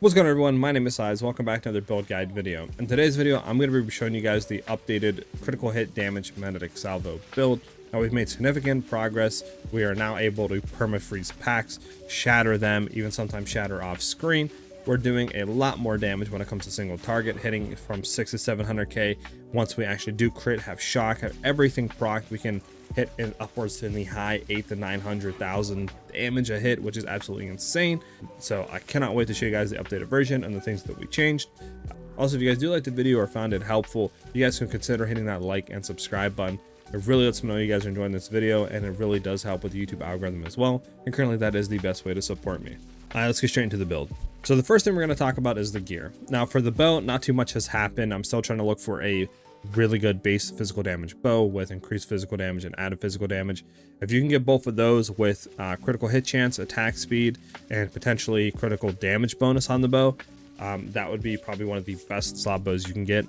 What's going on, everyone? My name is SiahZ. Welcome back to another build guide video. In today's video, I'm going to be showing you guys the updated critical hit damage magnetic salvo build. Now, we've made significant progress. We are now able to perma-freeze packs, shatter them, even sometimes shatter off screen. We're doing a lot more damage when it comes to single target, hitting from 6 to 700k. Once we actually do crit, have shock, have everything procced, we can hit in upwards in the high 8 to 900,000 damage a hit, which is absolutely insane. So I cannot wait to show you guys the updated version and the things that we changed. Also, if you guys do like the video or found it helpful, you guys can consider hitting that like and subscribe button. It really lets me know you guys are enjoying this video, and it really does help with the YouTube algorithm as well. And currently that is the best way to support me. Let's get straight into the build. So the first thing we're going to talk about is the gear. Now for the bow, not too much has happened. I'm still trying to look for a really good base physical damage bow with increased physical damage and added physical damage. If you can get both of those with critical hit chance, attack speed, and potentially critical damage bonus on the bow, that would be probably one of the best slot bows you can get.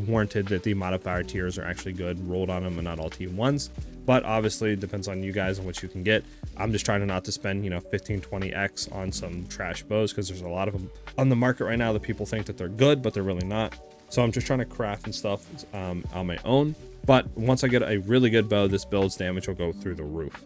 Warranted that the modifier tiers are actually good rolled on them and not all T1s, but obviously it depends on you guys and what you can get. I'm just trying not to spend 15-20x on some trash bows, because there's a lot of them on the market right now that people think that they're good but they're really not. So I'm just trying to craft and stuff on my own. But once I get a really good bow, this build's damage will go through the roof.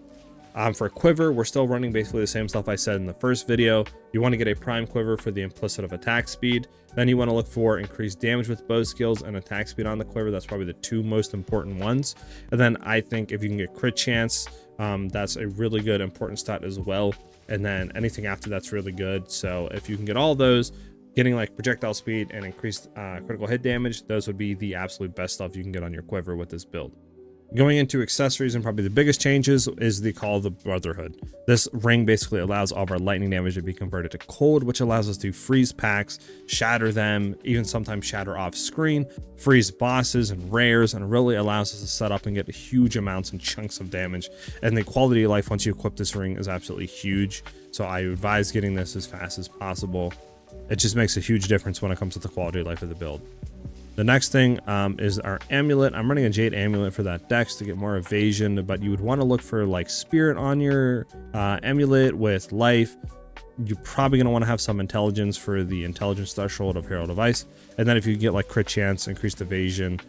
For quiver, we're still running basically the same stuff I said in the first video. You want to get a prime quiver for the implicit of attack speed. Then you want to look for increased damage with bow skills and attack speed on the quiver. That's probably the two most important ones. And then I think if you can get crit chance, that's a really good important stat as well. And then anything after that's really good. So if you can get all those, getting like projectile speed and increased critical hit damage, those would be the absolute best stuff you can get on your quiver with this build. Going into accessories, and probably the biggest changes is the Call of the Brotherhood. This ring basically allows all of our lightning damage to be converted to cold, which allows us to freeze packs, shatter them, even sometimes shatter off screen, freeze bosses and rares, and really allows us to set up and get huge amounts and chunks of damage. And the quality of life once you equip this ring is absolutely huge. So I advise getting this as fast as possible. It just makes a huge difference when it comes to the quality of life of the build. The next thing is our amulet. I'm running a jade amulet for that dex to get more evasion, but you would want to look for like spirit on your amulet with life. You're probably going to want to have some intelligence for the intelligence threshold of Herald of Ice. And then if you get like crit chance, increased evasion,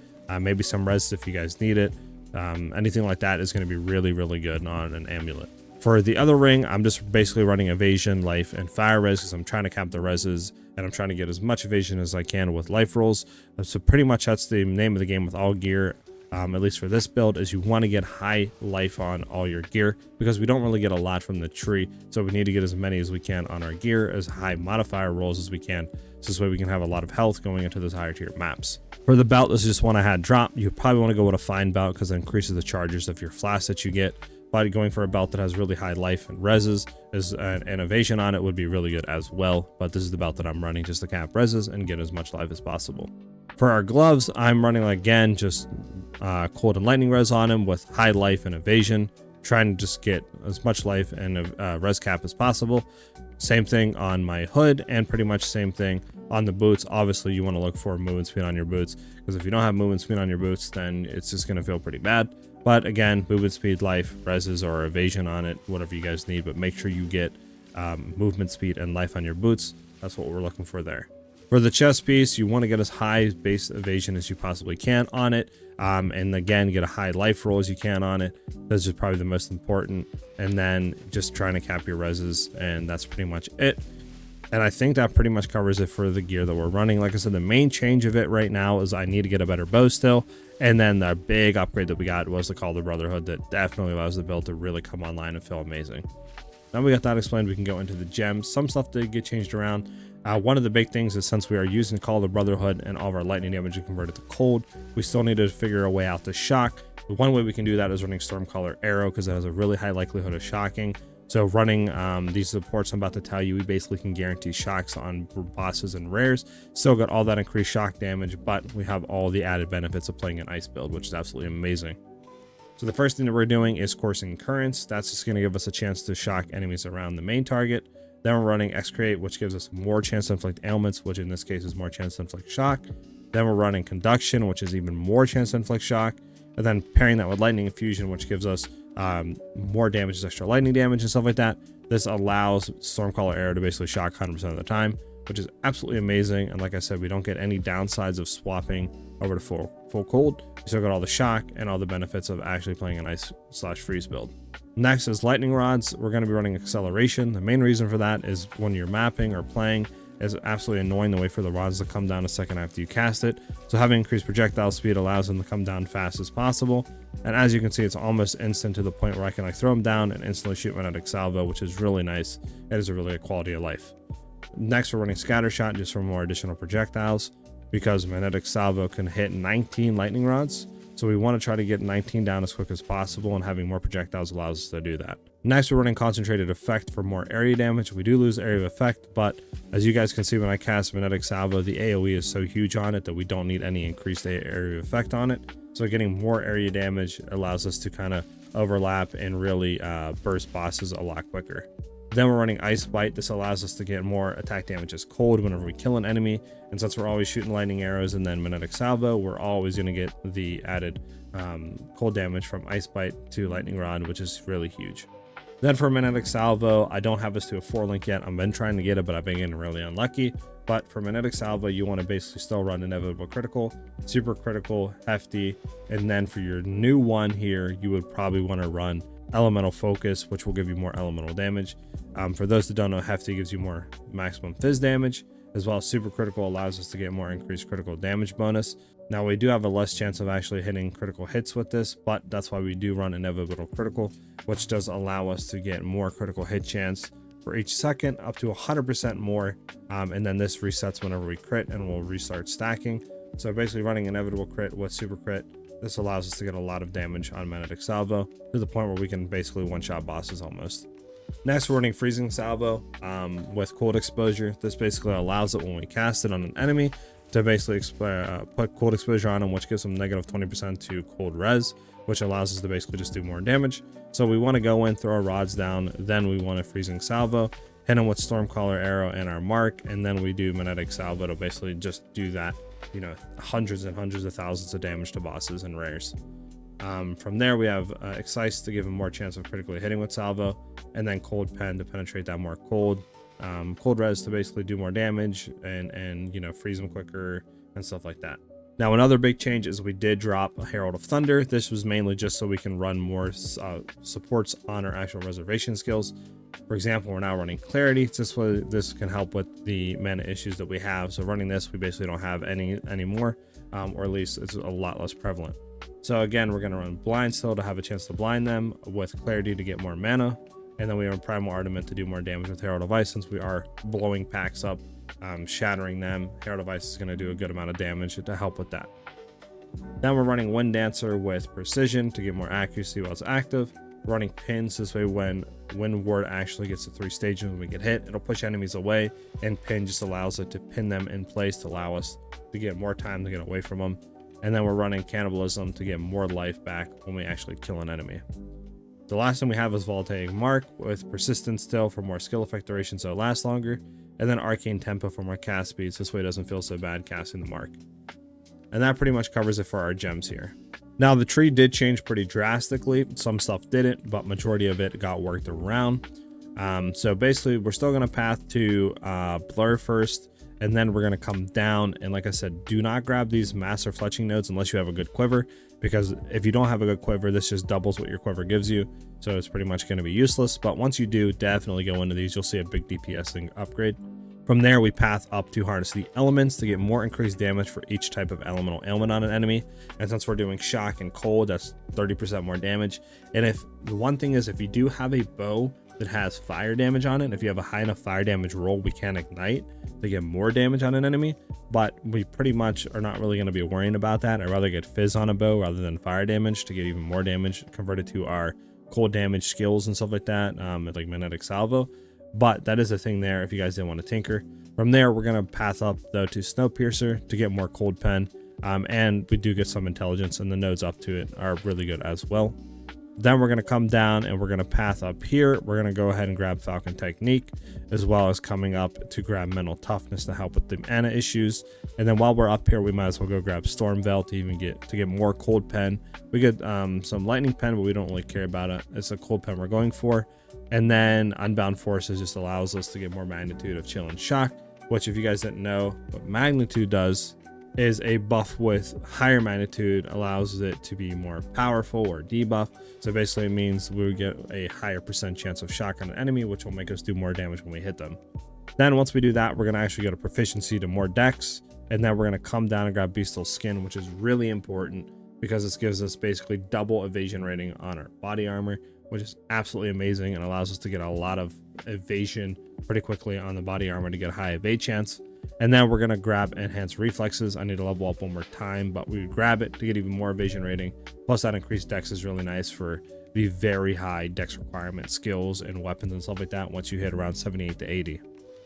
maybe some res if you guys need it. Anything like that is going to be really, really good on an amulet. For the other ring, I'm just basically running evasion, life, and fire res, because I'm trying to cap the reses, and I'm trying to get as much evasion as I can with life rolls. So pretty much that's the name of the game with all gear, at least for this build, is you want to get high life on all your gear, because we don't really get a lot from the tree. So we need to get as many as we can on our gear, as high modifier rolls as we can. So this way we can have a lot of health going into those higher tier maps. For the belt, this is just one I had drop. You probably want to go with a fine belt, because it increases the charges of your flask that you get. But going for a belt that has really high life and reses is an evasion on it would be really good as well. But this is the belt that I'm running just to cap reses and get as much life as possible. For our gloves, I'm running again just cold and lightning res on them with high life and evasion, trying to just get as much life and res cap as possible. Same thing on my hood, and pretty much same thing on the boots. Obviously you want to look for movement speed on your boots, because if you don't have movement speed on your boots, then it's just going to feel pretty bad. But again, movement speed, life, reses, or evasion on it, whatever you guys need, but make sure you get movement speed and life on your boots. That's what we're looking for there. For the chest piece, you want to get as high base evasion as you possibly can on it. And again, get a high life roll as you can on it. Those are probably the most important. And then just trying to cap your reses, and that's pretty much it. And I think that pretty much covers it for the gear that we're running. Like I said, the main change of it right now is I need to get a better bow still. And then the big upgrade that we got was the Call of the Brotherhood, that definitely allows the build to really come online and feel amazing. Now we got that explained, we can go into the gems. Some stuff did get changed around. One of the big things is, since we are using Call of the Brotherhood and all of our lightning damage is converted to cold, we still need to figure a way out to shock. The one way we can do that is running Stormcaller Arrow, because it has a really high likelihood of shocking. So running these supports I'm about to tell you, we basically can guarantee shocks on bosses and rares. Still got all that increased shock damage, but we have all the added benefits of playing an ice build, which is absolutely amazing. So the first thing that we're doing is coursing currents. That's just going to give us a chance to shock enemies around the main target. Then we're running Excreate, which gives us more chance to inflict ailments, which in this case is more chance to inflict shock. Then we're running Conduction, which is even more chance to inflict shock. And then pairing that with Lightning Infusion, which gives us more damage, extra lightning damage and stuff like that. This allows Stormcaller Arrow to basically shock 100% of the time. which is absolutely amazing. And like I said, we don't get any downsides of swapping over to full cold. You still got all the shock and all the benefits of actually playing an ice/freeze build. Next is lightning rods. We're going to be running acceleration. The main reason for that is when you're mapping or playing, it's absolutely annoying to wait for the rods to come down a second after you cast it. So having increased projectile speed allows them to come down fast as possible. And as you can see, it's almost instant to the point where I can like throw them down and instantly shoot magnetic salvo, which is really nice. It is a really good quality of life. Next, we're running scatter shot just for more additional projectiles, because magnetic salvo can hit 19 lightning rods. So we want to try to get 19 down as quick as possible, and having more projectiles allows us to do that. Next, we're running concentrated effect for more area damage. We do lose area of effect, but as you guys can see, when I cast magnetic salvo, the AoE is so huge on it that we don't need any increased area of effect on it. So getting more area damage allows us to kind of overlap and really burst bosses a lot quicker. Then we're running Ice Bite. This allows us to get more attack damage as cold whenever we kill an enemy. And since we're always shooting lightning arrows and then magnetic salvo, we're always going to get the added cold damage from Ice Bite to lightning rod, which is really huge. Then for magnetic salvo, I don't have this to a 4-link yet. I've been trying to get it, but I've been getting really unlucky. But for magnetic salvo, you want to basically still run inevitable critical, super critical, hefty, and then for your new one here, you would probably want to run elemental focus, which will give you more elemental damage. For those that don't know, hefty gives you more maximum fizz damage, as well as super critical allows us to get more increased critical damage bonus. Now we do have a less chance of actually hitting critical hits with this, but that's why we do run inevitable critical, which does allow us to get more critical hit chance for each second, up to 100% more. And then this resets whenever we crit and we'll restart stacking. So basically running inevitable crit with super crit, this allows us to get a lot of damage on magnetic salvo to the point where we can basically one-shot bosses almost. Next, we're running freezing salvo with cold exposure. This basically allows it when we cast it on an enemy to basically put cold exposure on them, which gives them negative 20% to cold res, which allows us to basically just do more damage. So we want to go in, throw our rods down, then we want a freezing salvo, hit them with Stormcaller arrow and our mark, and then we do magnetic salvo to basically just do that, you know, hundreds and hundreds of thousands of damage to bosses and rares. From there, we have Exile to give them more chance of critically hitting with salvo, and then Cold Pen to penetrate that more cold. Cold Res to basically do more damage and you know, freeze them quicker and stuff like that. Now, another big change is we did drop a Herald of Thunder. This was mainly just so we can run more supports on our actual reservation skills. For example, we're now running Clarity. This can help with the mana issues that we have. So running this, we basically don't have any anymore, or at least it's a lot less prevalent. So again, we're going to run Blind still to have a chance to blind them, with Clarity to get more mana. And then we have Primal Armament to do more damage with Herald of Ice, since we are blowing packs up, shattering them. Herald of Ice is going to do a good amount of damage to help with that. Then we're running Wind Dancer with Precision to get more accuracy while it's active. We're running Pins, this way when Wind Ward actually gets to 3 stages when we get hit, it'll push enemies away, and Pin just allows it to pin them in place to allow us to get more time to get away from them. And then we're running Cannibalism to get more life back when we actually kill an enemy. The last thing we have is Voltaic Mark with Persistence still for more skill effect duration so it lasts longer, and then Arcane Tempo for more cast speeds, this way it doesn't feel so bad casting the mark. And that pretty much covers it for our gems here. Now, the tree did change pretty drastically. Some stuff didn't, but majority of it got worked around. So basically, we're still going to path to Blur first, and then we're going to come down. And like I said, do not grab these master fletching nodes unless you have a good quiver, because if you don't have a good quiver, this just doubles what your quiver gives you. So it's pretty much going to be useless. But once you do, definitely go into these. You'll see a big DPSing upgrade. From there, we path up to harness the elements to get more increased damage for each type of elemental ailment on an enemy. And since we're doing shock and cold, that's 30% more damage. And if the one thing is, if you do have a bow that has fire damage on it, if you have a high enough fire damage roll, we can ignite to get more damage on an enemy. But we pretty much are not really going to be worrying about that. I'd rather get fizz on a bow rather than fire damage to get even more damage converted to our cold damage skills and stuff like that, like magnetic salvo. But that is a thing there if you guys didn't want to tinker. From there, we're going to path up though to Snowpiercer to get more cold pen, and we do get some intelligence, and the nodes up to it are really good as well. Then we're going to come down and we're going to path up here. We're going to go ahead and grab Falcon Technique, as well as coming up to grab Mental Toughness to help with the mana issues. And then while we're up here, we might as well go grab Storm Veil to even get more cold pen. We get some lightning pen, but we don't really care about it. It's a cold pen we're going for. And then Unbound Forces just allows us to get more magnitude of chill and shock. which if you guys didn't know, what magnitude does is a buff with higher magnitude allows it to be more powerful or debuff. So basically it means we would get a higher percent chance of shock on an enemy, which will make us do more damage when we hit them. Then once we do that, we're going to actually get a proficiency to more dex, and then we're going to come down and grab Bestial Skin, which is really important because this gives us basically double evasion rating on our body armor, which is absolutely amazing and allows us to get a lot of evasion pretty quickly on the body armor to get a high evade chance. And then we're going to grab Enhanced Reflexes. I need to level up one more time, but we grab it to get even more evasion rating. Plus that increased dex is really nice for the very high dex requirement skills and weapons and stuff like that once you hit around 78 to 80.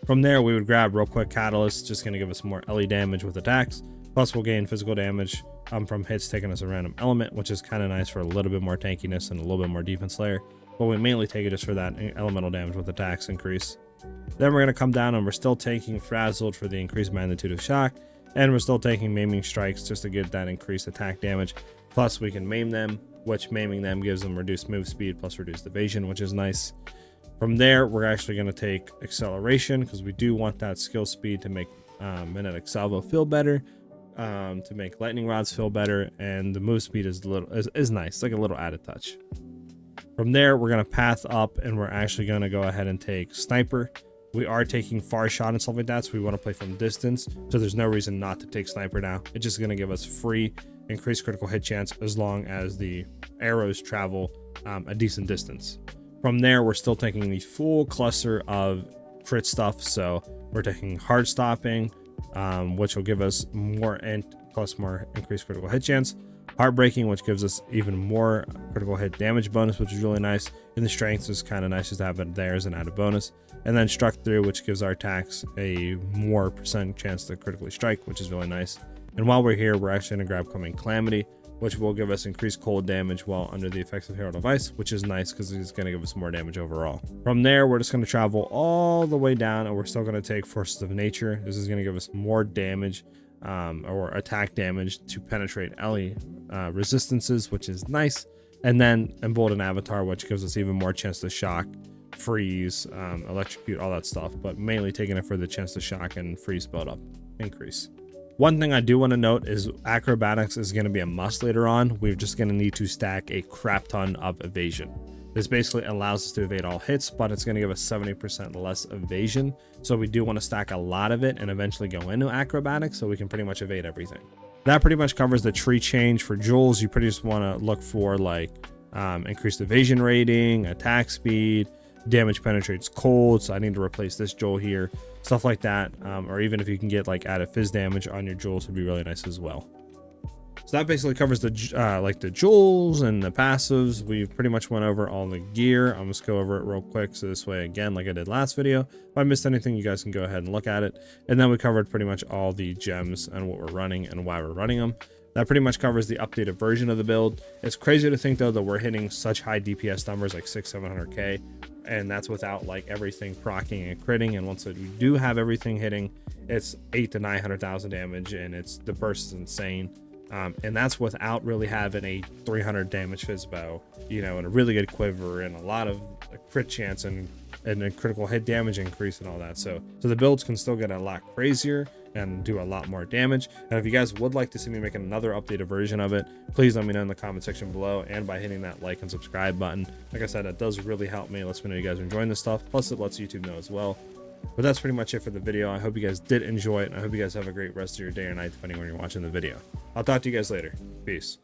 From there, we would grab real quick Catalyst, just going to give us more LE damage with attacks. Plus we'll gain physical damage from hits taking us a random element, which is kind of nice for a little bit more tankiness and a little bit more defense layer. But we mainly take it just for that elemental damage with attacks increase. Then we're going to come down and we're still taking Frazzled for the increased magnitude of shock. And we're still taking Maiming Strikes just to get that increased attack damage. Plus we can maim them, which maiming them gives them reduced move speed plus reduced evasion, which is nice. From there, we're actually going to take Acceleration because we do want that skill speed to make Magnetic Salvo feel better, to make Lightning Rods feel better, and the move speed is nice, like a little added touch. From there, we're going to path up and we're actually going to go ahead and take Sniper. We are taking Far Shot and stuff like that, so we want to play from distance. So there's no reason not to take Sniper now. It's just going to give us free increased critical hit chance as long as the arrows travel a decent distance. From there, we're still taking the full cluster of crit stuff. So we're taking Hard Stopping, which will give us more plus more increased critical hit chance. Heartbreaking, which gives us even more critical hit damage bonus, which is really nice. And the strength is kind of nice just to have it there as an added bonus. And then Struck Through, which gives our attacks a more percent chance to critically strike, which is really nice. And while we're here, we're actually going to grab Coming Calamity, which will give us increased cold damage while under the effects of Herald of Ice, which is nice because it's going to give us more damage overall. From there, we're just going to travel all the way down, and we're still going to take Forces of Nature. This is going to give us more damage or attack damage to penetrate LE resistances, which is nice. And then Embolden Avatar, which gives us even more chance to shock, freeze, electrocute, all that stuff, but mainly taking it for the chance to shock and freeze build up increase. One thing I do want to note is Acrobatics is going to be a must later on. We're just going to need to stack a crap ton of evasion. This basically allows us to evade all hits, but it's going to give us 70% less evasion. So we do want to stack a lot of it and eventually go into Acrobatics so we can pretty much evade everything. That pretty much covers the tree change. For jewels, you pretty just want to look for like increased evasion rating, attack speed, damage penetrates cold, so I need to replace this jewel here, stuff like that. Or even if you can get like added fizz damage on your jewels would be really nice as well. So that basically covers the like the jewels and the passives. We pretty much went over all the gear. I'm just go over it real quick so this way again like I did last video. If I missed anything, you guys can go ahead and look at it. And then we covered pretty much all the gems and what we're running and why we're running them. That pretty much covers the updated version of the build. It's crazy to think though that we're hitting such high DPS numbers like 600-700k, and that's without like everything proccing and critting. And once we do have everything hitting, it's 800,000 to 900,000 damage, and the burst is insane. And that's without really having a 300 damage fizz bow, you know, and a really good quiver and a lot of crit chance and a critical hit damage increase and all that. So the builds can still get a lot crazier and do a lot more damage. And if you guys would like to see me make another updated version of it, please let me know in the comment section below, and by hitting that like and subscribe button. Like I said, that does really help me. It lets me know you guys are enjoying this stuff, plus it lets YouTube know as well. But that's pretty much it for the video. I hope you guys did enjoy it, and I hope you guys have a great rest of your day or night depending on when you're watching the video. I'll talk to you guys later. Peace.